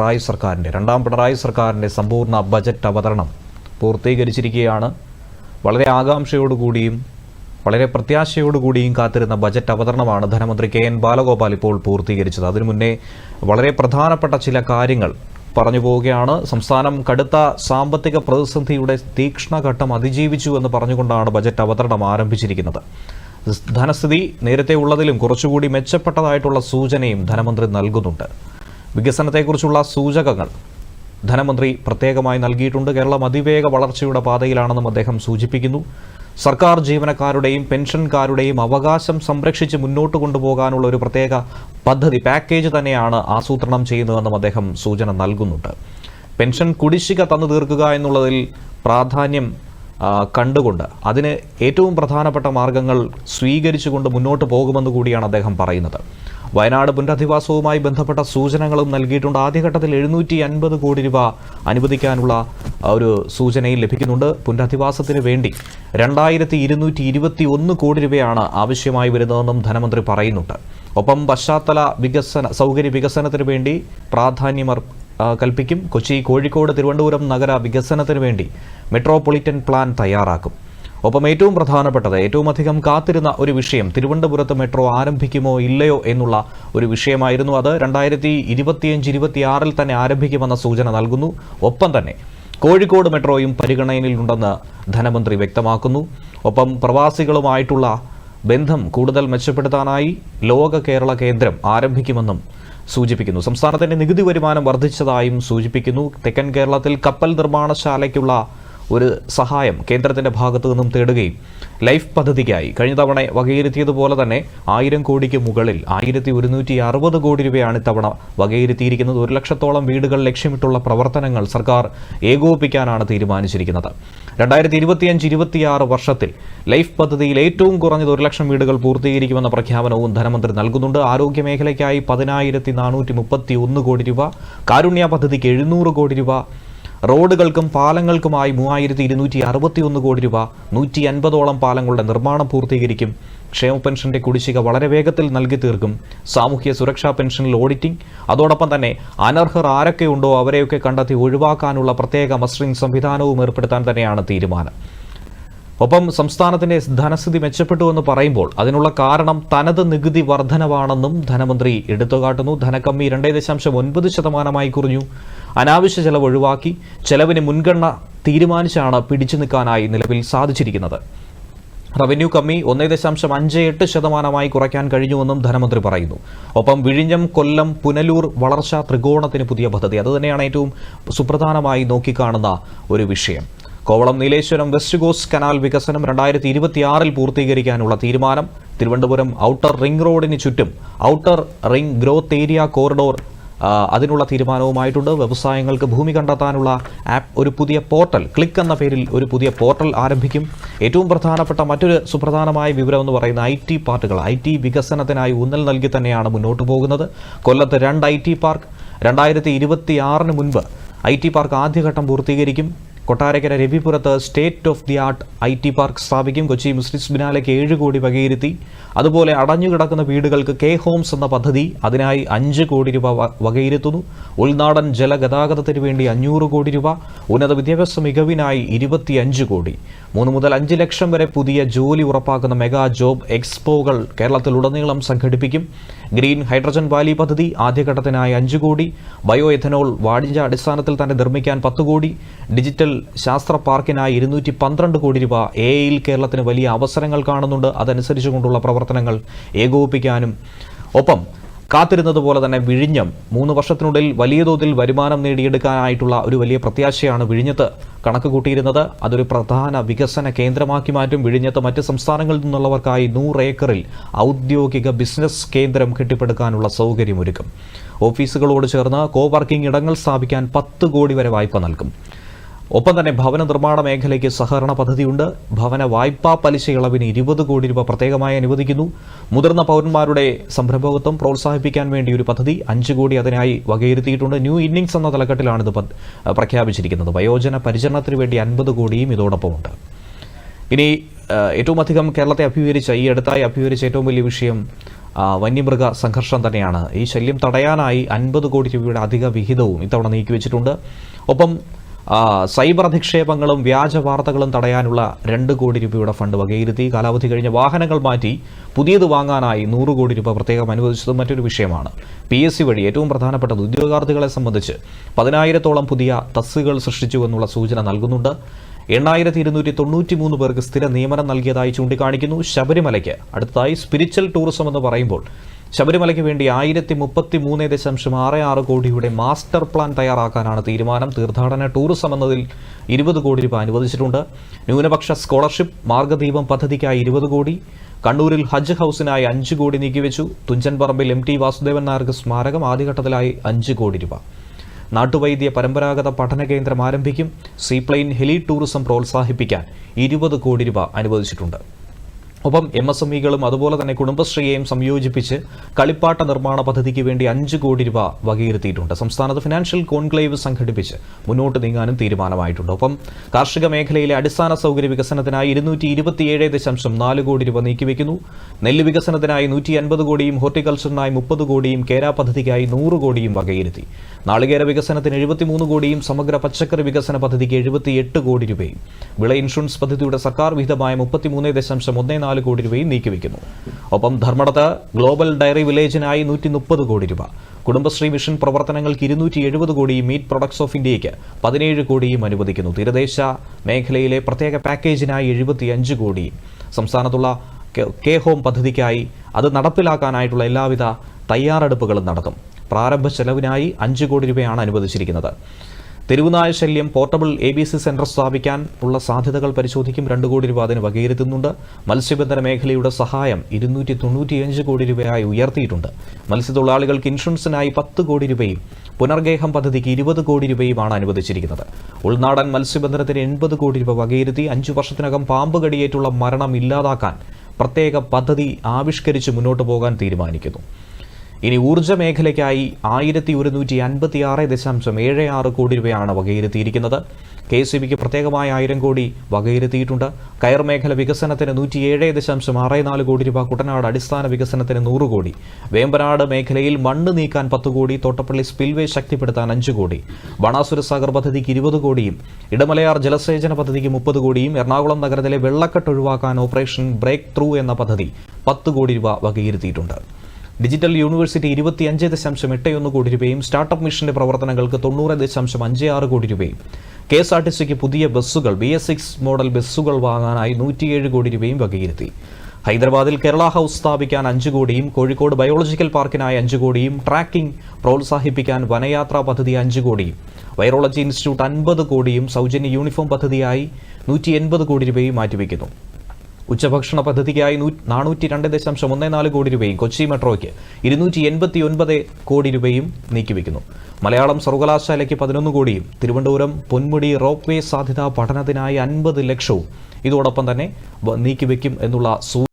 രണ്ടാം പിണറായി സർക്കാരിൻ്റെ സമ്പൂർണ്ണ ബജറ്റ് അവതരണം പൂർത്തീകരിച്ചിരിക്കുകയാണ്. വളരെ ആകാംക്ഷയോടുകൂടിയും വളരെ പ്രത്യാശയോടുകൂടിയും കാത്തിരുന്ന ബജറ്റ് അവതരണമാണ് ധനമന്ത്രി കെ.എൻ. ബാലഗോപാൽ ഇപ്പോൾ പൂർത്തീകരിച്ചത്. അതിനു മുന്നേ വളരെ പ്രധാനപ്പെട്ട ചില കാര്യങ്ങൾ പറഞ്ഞു പോവുകയാണ്. സംസ്ഥാനം കടുത്ത സാമ്പത്തിക പ്രതിസന്ധിയുടെ തീക്ഷ്ണഘട്ടം അതിജീവിച്ചു എന്ന് പറഞ്ഞുകൊണ്ടാണ് ബജറ്റ് അവതരണം ആരംഭിച്ചിരിക്കുന്നത്. ധനസ്ഥിതി നേരത്തെ ഉള്ളതിലും കുറച്ചുകൂടി മെച്ചപ്പെട്ടതായിട്ടുള്ള സൂചനയും ധനമന്ത്രി നൽകുന്നുണ്ട്. വികസനത്തെക്കുറിച്ചുള്ള സൂചകങ്ങൾ ധനമന്ത്രി പ്രത്യേകമായി നൽകിയിട്ടുണ്ട്. കേരളം അതിവേഗ വളർച്ചയുടെ പാതയിലാണെന്നും അദ്ദേഹം സൂചിപ്പിക്കുന്നു. സർക്കാർ ജീവനക്കാരുടെയും പെൻഷൻകാരുടെയും അവകാശം സംരക്ഷിച്ച് മുന്നോട്ട് കൊണ്ടുപോകാനുള്ള ഒരു പ്രത്യേക പദ്ധതി പാക്കേജ് തന്നെയാണ് ആസൂത്രണം ചെയ്യുന്നതെന്നും അദ്ദേഹം സൂചന നൽകുന്നുണ്ട്. പെൻഷൻ കുടിശ്ശിക തന്നു തീർക്കുക എന്നുള്ളതിൽ പ്രാധാന്യം കണ്ടുകൊണ്ട് അതിന് ഏറ്റവും പ്രധാനപ്പെട്ട മാർഗങ്ങൾ സ്വീകരിച്ചുകൊണ്ട് മുന്നോട്ട് പോകുമെന്ന് കൂടിയാണ് അദ്ദേഹം പറയുന്നത്. വയനാട് പുനരധിവാസവുമായി ബന്ധപ്പെട്ട സൂചനകളും നൽകിയിട്ടുണ്ട്. ആദ്യഘട്ടത്തിൽ 750 കോടി രൂപ അനുവദിക്കാനുള്ള ഒരു സൂചനയിൽ ലഭിക്കുന്നുണ്ട്. പുനരധിവാസത്തിന് വേണ്ടി 2221 കോടി രൂപയാണ് ആവശ്യമായി വരുന്നതെന്നും ധനമന്ത്രി പറയുന്നുണ്ട്. ഒപ്പം പശ്ചാത്തല സൗകര്യ വികസനത്തിന് വേണ്ടി പ്രാധാന്യം കൽപ്പിക്കും. കൊച്ചി, കോഴിക്കോട്, തിരുവനന്തപുരം നഗര വികസനത്തിന് വേണ്ടി മെട്രോപൊളിറ്റൻ പ്ലാൻ തയ്യാറാക്കും. ഒപ്പം ഏറ്റവും പ്രധാനപ്പെട്ടത്, ഏറ്റവും അധികം കാത്തിരുന്ന ഒരു വിഷയം, തിരുവനന്തപുരത്ത് മെട്രോ ആരംഭിക്കുമോ ഇല്ലയോ എന്നുള്ള ഒരു വിഷയമായിരുന്നു. അത് 2025-26 തന്നെ ആരംഭിക്കുമെന്ന സൂചന നൽകുന്നു. ഒപ്പം തന്നെ കോഴിക്കോട് മെട്രോയും പരിഗണനയിലുണ്ടെന്ന് ധനമന്ത്രി വ്യക്തമാക്കുന്നു. ഒപ്പം പ്രവാസികളുമായിട്ടുള്ള ബന്ധം കൂടുതൽ മെച്ചപ്പെടുത്താനായി ലോക കേരള കേന്ദ്രം ആരംഭിക്കുമെന്നും സൂചിപ്പിക്കുന്നു. സംസ്ഥാനത്തിന്റെ നികുതി വരുമാനം വർദ്ധിച്ചതായും സൂചിപ്പിക്കുന്നു. തെക്കൻ കേരളത്തിൽ കപ്പൽ നിർമ്മാണശാലയ്ക്കുള്ള ഒരു സഹായം കേന്ദ്രത്തിന്റെ ഭാഗത്തു നിന്നും തേടുകയും ലൈഫ് പദ്ധതിക്കായി കഴിഞ്ഞ തവണ വകയിരുത്തിയതുപോലെ തന്നെ 1000 കോടിക്ക് മുകളിൽ 1160 കോടി രൂപയാണ് ഇത്തവണ വകയിരുത്തിയിരിക്കുന്നത്. 1 ലക്ഷത്തോളം വീടുകൾ ലക്ഷ്യമിട്ടുള്ള പ്രവർത്തനങ്ങൾ സർക്കാർ ഏകോപിപ്പിക്കാനാണ് തീരുമാനിച്ചിരിക്കുന്നത്. 2025-26 വർഷത്തിൽ ലൈഫ് പദ്ധതിയിൽ ഏറ്റവും കുറഞ്ഞത് 1 ലക്ഷം വീടുകൾ പൂർത്തീകരിക്കുമെന്ന പ്രഖ്യാപനവും ധനമന്ത്രി നൽകുന്നുണ്ട്. ആരോഗ്യമേഖലയ്ക്കായി 10,431 കോടി രൂപ, കാരുണ്യ പദ്ധതിക്ക് 700 കോടി രൂപ, റോഡുകൾക്കും പാലങ്ങൾക്കുമായി 3,261 കോടി രൂപ, 150ഓളം പാലങ്ങളുടെ നിർമ്മാണം പൂർത്തീകരിക്കും. ക്ഷേമ പെൻഷന്റെ കുടിശ്ശിക വളരെ വേഗത്തിൽ നൽകി തീർക്കും. സാമൂഹ്യ സുരക്ഷാ പെൻഷനിൽ ഓഡിറ്റിംഗ്, അതോടൊപ്പം തന്നെ അനർഹർ ആരൊക്കെയുണ്ടോ അവരെയൊക്കെ കണ്ടെത്തി ഒഴിവാക്കാനുള്ള പ്രത്യേക മസ്റ്ററിംഗ് സംവിധാനവും ഏർപ്പെടുത്താൻ തന്നെയാണ് തീരുമാനം. ഒപ്പം സംസ്ഥാനത്തിന്റെ ധനസ്ഥിതി മെച്ചപ്പെട്ടുവെന്ന് പറയുമ്പോൾ അതിനുള്ള കാരണം തനത് നികുതി വർധനവാണെന്നും ധനമന്ത്രി എടുത്തുകാട്ടുന്നു. ധനക്കമ്മി 2.9% കുറഞ്ഞു. അനാവശ്യ ചെലവ് ഒഴിവാക്കി. ചെലവിന് മുൻഗണന തീരുമാനിച്ചാണ് പിടിച്ചു നിൽക്കാനായി നിലവിൽ സാധിച്ചിരിക്കുന്നത്. റവന്യൂ കമ്മി 1.58% കുറയ്ക്കാൻ കഴിഞ്ഞുവെന്നും ധനമന്ത്രി പറയുന്നു. ഒപ്പം വിഴിഞ്ഞം, കൊല്ലം, പുനലൂർ വളർച്ചാ ത്രികോണത്തിന് പുതിയ പദ്ധതി, അതുതന്നെയാണ് ഏറ്റവും സുപ്രധാനമായി നോക്കിക്കാണുന്ന ഒരു വിഷയം. Kovalam Nileshwaram west cost canal വികസനം 2026 പൂർത്തീകരിക്കാനുള്ള തീരുമാനം. തിരുവനന്തപുരം ഔട്ടർ റിംഗ് റോഡിന് ചുറ്റും outer ring growth area corridor അതിനുള്ള തീരുമാനവുമായിട്ടുണ്ട്. വ്യവസായങ്ങൾക്ക് ഭൂമി കണ്ടെത്താനുള്ള ഒരു പുതിയ പോർട്ടൽ, ക്ലിക്ക് എന്ന പേരിൽ ഒരു പുതിയ പോർട്ടൽ ആരംഭിക്കും. ഏറ്റവും പ്രധാനപ്പെട്ട മറ്റൊരു സുപ്രധാനമായ വിവരം എന്ന് പറയുന്ന IT പാർക്കുകൾ, IT വികസനത്തിനായി ഊന്നൽ നൽകി തന്നെയാണ് മുന്നോട്ട് പോകുന്നത്. കൊല്ലത്ത് 2 IT പാർക്ക് 2026 മുൻപ് IT പാർക്ക് ആദ്യഘട്ടം പൂർത്തീകരിക്കും. കൊട്ടാരക്കര രവിപുരത്ത് state of the art IT park സ്ഥാപിക്കും. കൊച്ചി മുസ്ലിസ് ബിനാലയ്ക്ക് 7 കോടി വകയിരുത്തി. അതുപോലെ അടഞ്ഞുകിടക്കുന്ന വീടുകൾക്ക് കെ ഹോംസ് എന്ന പദ്ധതി, അതിനായി 5 കോടി രൂപ വകയിരുത്തുന്നു. ഉൾനാടൻ ജലഗതാഗതത്തിന് വേണ്ടി 500 കോടി രൂപ. ഉന്നത വിദ്യാഭ്യാസ മികവിനായി 25 കോടി. 3 മുതൽ 5 ലക്ഷം വരെ പുതിയ ജോലി ഉറപ്പാക്കുന്ന മെഗാ ജോബ് എക്സ്പോകൾ കേരളത്തിലുടനീളം സംഘടിപ്പിക്കും. ഗ്രീൻ ഹൈഡ്രജൻ വാലി പദ്ധതി ആദ്യഘട്ടത്തിനായി 5 കോടി. ബയോ എഥനോൾ വാണിജ്യാടിസ്ഥാനത്തിൽ തന്നെ നിർമ്മിക്കാൻ 10 കോടി. ഡിജിറ്റൽ ശാസ്ത്ര പാർക്കിനായി 212 കോടി രൂപ. AI-യിൽ കേരളത്തിന് വലിയ അവസരങ്ങൾ കാണുന്നുണ്ട്. അതനുസരിച്ചുകൊണ്ടുള്ള പ്രവർത്തനങ്ങൾ ഏകോപിപ്പിക്കാനും. ഒപ്പം കാത്തിരുന്നതുപോലെ തന്നെ വിഴിഞ്ഞം 3 വർഷത്തിനുള്ളിൽ വലിയ തോതിൽ വരുമാനം നേടിയെടുക്കാനായിട്ടുള്ള ഒരു വലിയ പ്രത്യാശയാണ് വിഴിഞ്ഞത്ത് കണക്ക് കൂട്ടിയിരുന്നത്. അതൊരു പ്രധാന വികസന കേന്ദ്രമാക്കി മാറ്റും. വിഴിഞ്ഞത്ത് മറ്റ് സംസ്ഥാനങ്ങളിൽ നിന്നുള്ളവർക്കായി 100 ഏക്കറിൽ ഔദ്യോഗിക ബിസിനസ് കേന്ദ്രം കെട്ടിപ്പടുക്കാനുള്ള സൗകര്യമൊരുക്കും. ഓഫീസുകളോട് ചേർന്ന് കോവർക്കിംഗ് ഇടങ്ങൾ സ്ഥാപിക്കാൻ 10 കോടി വരെ വായ്പ നൽകും. ഒപ്പം തന്നെ ഭവന നിർമ്മാണ മേഖലയ്ക്ക് സഹകരണ പദ്ധതിയുണ്ട്. ഭവന വായ്പാ പലിശ ഇളവിന് 20 കോടി രൂപ പ്രത്യേകമായി അനുവദിക്കുന്നു. മുതിർന്ന പൗരന്മാരുടെ സംരംഭകത്വം പ്രോത്സാഹിപ്പിക്കാൻ വേണ്ടി ഒരു പദ്ധതി 5 കോടി അതിനായി വകയിരുത്തിയിട്ടുണ്ട്. ന്യൂ ഇന്നിംഗ്സ് എന്ന തലക്കെട്ടിലാണിത് പ്രഖ്യാപിച്ചിരിക്കുന്നത്. വയോജന പരിചരണത്തിന് വേണ്ടി 50 കോടിയും ഇതോടൊപ്പമുണ്ട്. ഇനി ഏറ്റവും അധികം കേരളത്തെ അഭിമുഖീകരിച്ച ഈ അടുത്തായി അഭിമുഖീകരിച്ച ഏറ്റവും വലിയ വിഷയം വന്യമൃഗ സംഘർഷം തന്നെയാണ്. ഈ ശല്യം തടയാനായി 50 കോടി രൂപയുടെ അധിക വിഹിതവും ഇത്തവണ നീക്കിവെച്ചിട്ടുണ്ട്. ഒപ്പം സൈബർ അധിക്ഷേപങ്ങളും വ്യാജ വാർത്തകളും തടയാനുള്ള 2 കോടി രൂപയുടെ ഫണ്ട് വകയിരുത്തി. കാലാവധി കഴിഞ്ഞ വാഹനങ്ങൾ മാറ്റി പുതിയത് വാങ്ങാനായി 100 കോടി രൂപ പ്രത്യേകം അനുവദിച്ചത് മറ്റൊരു വിഷയമാണ്. PSC വഴി ഏറ്റവും പ്രധാനപ്പെട്ടത് ഉദ്യോഗാർത്ഥികളെ സംബന്ധിച്ച് 10,000-ഓളം പുതിയ തസ്തികകൾ സൃഷ്ടിച്ചുവെന്നുള്ള സൂചന നൽകുന്നുണ്ട്. 8,293 പേർക്ക് സ്ഥിര നിയമനം നൽകിയതായി ചൂണ്ടിക്കാണിക്കുന്നു. ശബരിമലയ്ക്ക് അടുത്തതായി സ്പിരിച്വൽ ടൂറിസം എന്ന് പറയുമ്പോൾ ശബരിമലയ്ക്ക് വേണ്ടി 1,033.66 കോടിയുടെ മാസ്റ്റർ പ്ലാൻ തയ്യാറാക്കാനാണ് തീരുമാനം. തീർത്ഥാടന ടൂറിസം എന്നതിൽ 20 കോടി രൂപ അനുവദിച്ചിട്ടുണ്ട്. ന്യൂനപക്ഷ സ്കോളർഷിപ്പ് മാർഗദീപം പദ്ധതിക്കായി 20 കോടി. കണ്ണൂരിൽ ഹജ്ജ് ഹൌസിനായി 5 കോടി നീക്കിവെച്ചു. തുഞ്ചൻപറമ്പിൽ MT വാസുദേവൻ നായർക്ക് സ്മാരകം ആദ്യഘട്ടത്തിലായി 5 കോടി രൂപ. നാട്ടുവൈദ്യ പരമ്പരാഗത പഠന കേന്ദ്രം ആരംഭിക്കും. സീപ്ലെയിൻ ഹെലി ടൂറിസം പ്രോത്സാഹിപ്പിക്കാൻ 20 കോടി രൂപ അനുവദിച്ചിട്ടുണ്ട്. ഒപ്പം MSMEകളും അതുപോലെ തന്നെ കുടുംബശ്രീയെയും സംയോജിപ്പിച്ച് കളിപ്പാട്ട നിർമ്മാണ പദ്ധതിക്ക് വേണ്ടി 5 കോടി രൂപ വകയിരുത്തിയിട്ടുണ്ട്. സംസ്ഥാനത്ത് ഫിനാൻഷ്യൽ കോൺക്ലേവ് സംഘടിപ്പിച്ച് മുന്നോട്ട് നീങ്ങാനും തീരുമാനമായിട്ടുണ്ട്. ഒപ്പം കാർഷിക മേഖലയിലെ അടിസ്ഥാന സൗകര്യ വികസനത്തിനായി 227.4 കോടി രൂപ നീക്കിവെക്കുന്നു. നെല്ല് വികസനത്തിനായി 150 കോടിയും ഹോർട്ടിക്കൾച്ചറിനായി 30 കോടിയും കേര പദ്ധതിക്കായി 100 കോടിയും വകയിരുത്തി. നാളികേര വികസനത്തിന് 73 കോടിയും സമഗ്ര പച്ചക്കറി വികസന പദ്ധതിക്ക് 78 കോടി രൂപയും വിള ഇൻഷുറൻസ് പദ്ധതിയുടെ സർക്കാർ വിഹിതമായ 33.14 കോടി രൂപയും നീക്കിവെക്കുന്നു. ഒപ്പം ധർമ്മടത്ത് ഗ്ലോബൽ ഡയറി വില്ലേജിനായി 130 കോടി രൂപ. കുടുംബശ്രീ മിഷൻ പ്രവർത്തനങ്ങൾക്ക് 270 കോടിയും മീറ്റ് പ്രൊഡക്ട്സ് ഓഫ് ഇന്ത്യയ്ക്ക് 17 കോടിയും അനുവദിക്കുന്നു. തീരദേശ മേഖലയിലെ പ്രത്യേക പാക്കേജിനായി 75 കോടിയും. സംസ്ഥാനത്തുള്ള കെ ഹോം പദ്ധതിക്കായി അത് നടപ്പിലാക്കാനായിട്ടുള്ള എല്ലാവിധ തയ്യാറെടുപ്പുകളും നടത്തും. പ്രാരംഭ ചെലവിനായി 5 കോടി രൂപയാണ് അനുവദിച്ചിരിക്കുന്നത്. തെരുവുനായ ശല്യം പോർട്ടബിൾ ABC സെന്റർ സ്ഥാപിക്കാൻ ഉള്ള സാധ്യതകൾ പരിശോധിക്കും. 2 കോടി രൂപ അതിന് വകയിരുത്തുന്നുണ്ട്. മത്സ്യബന്ധന മേഖലയുടെ സഹായം 295 കോടി രൂപയായി ഉയർത്തിയിട്ടുണ്ട്. മത്സ്യത്തൊഴിലാളികൾക്ക് ഇൻഷുറൻസിനായി 10 കോടി രൂപയും പുനർഗേഹം പദ്ധതിക്ക് 20 കോടി രൂപയുമാണ് അനുവദിച്ചിരിക്കുന്നത്. ഉൾനാടൻ മത്സ്യബന്ധനത്തിന് 80 കോടി രൂപ വകയിരുത്തി. 5 വർഷത്തിനകം പാമ്പ് കടിയേറ്റുള്ള മരണം ഇല്ലാതാക്കാൻ പ്രത്യേക പദ്ധതി ആവിഷ്കരിച്ച് മുന്നോട്ട് പോകാൻ തീരുമാനിക്കുന്നു. ഇനി ഊർജ്ജ മേഖലയ്ക്കായി 1,156.76 കോടി രൂപയാണ് വകയിരുത്തിയിരിക്കുന്നത്. KSEBിക്ക് പ്രത്യേകമായ 1000 കോടി വകയിരുത്തിയിട്ടുണ്ട്. കയർ മേഖല വികസനത്തിന് 107.64 കോടി രൂപ. കുട്ടനാട് അടിസ്ഥാന വികസനത്തിന് 100 കോടി. വേമ്പനാട് മേഖലയിൽ മണ്ണ് നീക്കാൻ 10 കോടി. തോട്ടപ്പള്ളി സ്പിൽവേ ശക്തിപ്പെടുത്താൻ 5 കോടി. ബാണാസുര സാഗർ പദ്ധതിക്ക് 20 കോടിയും ഇടമലയാർ ജലസേചന പദ്ധതിക്ക് 30 കോടിയും എറണാകുളം നഗരത്തിലെ വെള്ളക്കെട്ട് ഒഴിവാക്കാൻ ഓപ്പറേഷൻ ബ്രേക്ക് ത്രൂ എന്ന പദ്ധതി 10 കോടി രൂപ വകയിരുത്തിയിട്ടുണ്ട്. ഡിജിറ്റൽ യൂണിവേഴ്സിറ്റി 25.81 കോടി രൂപയും സ്റ്റാർട്ടപ്പ് മിഷന്റെ പ്രവർത്തനങ്ങൾക്ക് 90.56 കോടി രൂപയും KSRTCക്ക് പുതിയ ബസ്സുകൾ BS6 മോഡൽ ബസ്സുകൾ വാങ്ങാനായി 107 കോടി രൂപയും വകയിരുത്തി. ഹൈദരാബാദിൽ കേരള ഹൌസ് സ്ഥാപിക്കാൻ 5 കോടിയും കോഴിക്കോട് ബയോളജിക്കൽ പാർക്കിനായി 5 കോടിയും ട്രാക്കിംഗ് പ്രോത്സാഹിപ്പിക്കാൻ വനയാത്രാ പദ്ധതി 5 കോടിയും വൈറോളജി ഇൻസ്റ്റിറ്റ്യൂട്ട് 50 കോടിയും സൗജന്യ യൂണിഫോം പദ്ധതിയായി 180 കോടി രൂപയും മാറ്റിവെക്കുന്നു. ഉച്ചഭക്ഷണ പദ്ധതിക്കായി 402.14 കോടി രൂപയും കൊച്ചി മെട്രോയ്ക്ക് 289 കോടി രൂപയും നീക്കിവെക്കുന്നു. മലയാളം സർവകലാശാലയ്ക്ക് 11 കോടിയും തിരുവനന്തപുരം പൊന്മുടി റോപ്പ് വേ സാധ്യതാ പഠനത്തിനായി 50 ലക്ഷവും ഇതോടൊപ്പം തന്നെ നീക്കിവെക്കും എന്നുള്ള